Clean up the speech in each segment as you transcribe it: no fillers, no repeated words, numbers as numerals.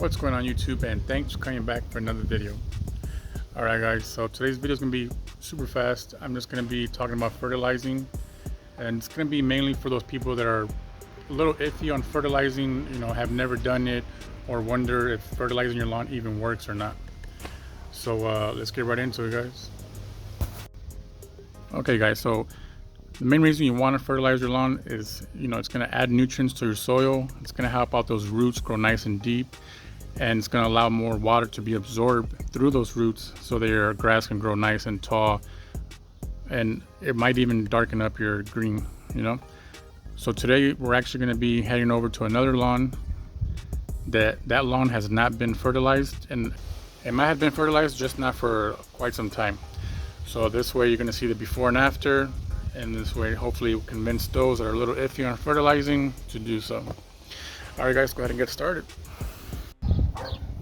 What's going on YouTube, and thanks for coming back for another video. Alright guys, so today's video is going to be super fast. I'm just going to be talking about fertilizing, and it's going to be mainly for those people that are a little iffy on fertilizing, have never done it or wonder if fertilizing your lawn even works or not. So let's get right into it, guys. Okay guys, so the main reason you want to fertilize your lawn is, it's going to add nutrients to your soil. It's going to help out those roots grow nice and deep, and it's going to allow more water to be absorbed through those roots so that your grass can grow nice and tall, and it might even darken up your green. So today we're actually going to be heading over to another lawn that lawn has not been fertilized, and it might have been fertilized, just not for quite some time. So this way you're going to see the before and after, and this way hopefully you'll convince those that are a little iffy on fertilizing to do so. Alright guys, go ahead and get started.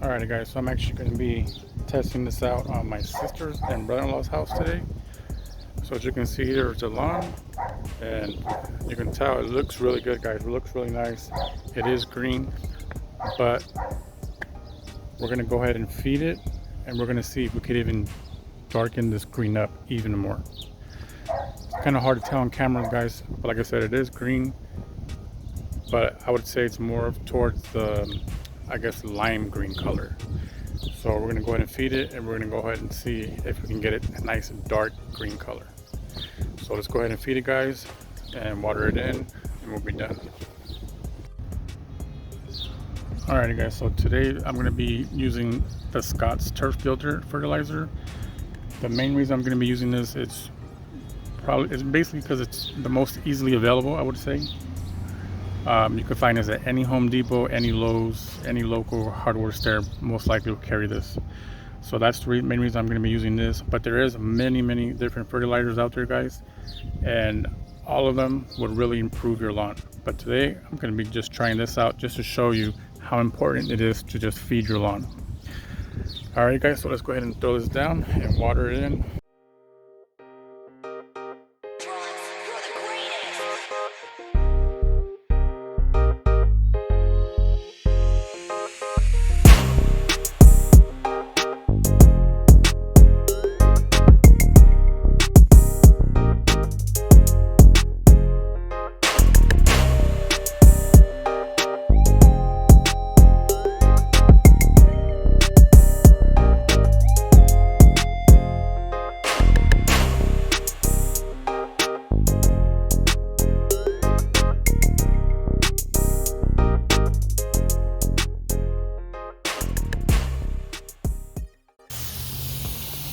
Alright guys, so I'm actually going to be testing this out on my sister's and brother-in-law's house today. So as you can see, there's the lawn, and you can tell it looks really good, guys. It looks really nice. It is green, but we're going to go ahead and feed it, and we're going to see if we could even darken this green up even more. It's kind of hard to tell on camera, guys, but like I said, it is green, but I would say it's more towards the, lime green color. So we're going to go ahead and feed it, and we're going to go ahead and see if we can get it a nice dark green color. So let's go ahead and feed it, guys, and water it in, and we'll be done. Alrighty guys, so today I'm going to be using the Scott's Turf Builder fertilizer. The main reason I'm going to be using this, it's basically because it's the most easily available, I would say. You can find this at any Home Depot, any Lowe's, any local hardware store most likely will carry this. So that's the main reason I'm going to be using this. But there is many different fertilizers out there, guys, and all of them would really improve your lawn. But today I'm going to be just trying this out just to show you how important it is to just feed your lawn. Alright guys, so let's go ahead and throw this down and water it in.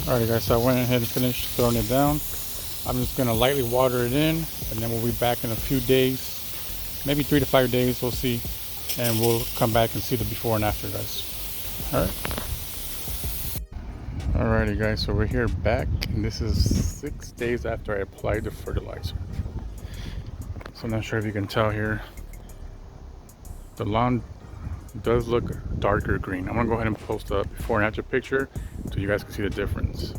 Alright guys, so I went ahead and finished throwing it down. I'm just going to lightly water it in, and then we'll be back in a few days, maybe 3 to 5 days, we'll see, and we'll come back and see the before and after, guys. Alrighty guys, so we're here back, and this is 6 days after I applied the fertilizer. So I'm not sure if you can tell here, the lawn does look darker green. I'm gonna go ahead and post a before and after picture so you guys can see the difference.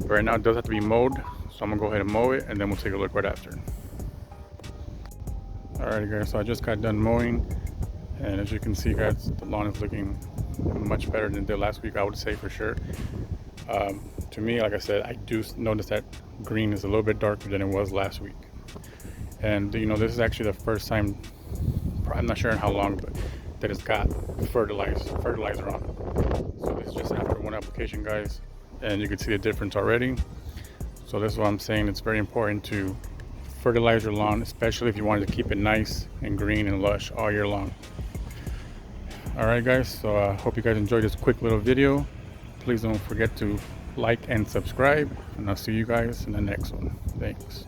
Right now it does have to be mowed, so I'm gonna go ahead and mow it, and then we'll take a look right after. Alright guys, so I just got done mowing, and as you can see, guys, the lawn is looking much better than it did last week, I would say, for sure. To me, like I said, I do notice that green is a little bit darker than it was last week. And this is actually the first time, I'm not sure in how long, but that it's got fertilizer on it. So this is just after one application, guys, and you can see the difference already. So this is what I'm saying, it's very important to fertilize your lawn, especially if you wanted to keep it nice and green and lush all year long. Alright guys, so I hope you guys enjoyed this quick little video. Please don't forget to like and subscribe, and I'll see you guys in the next one. Thanks.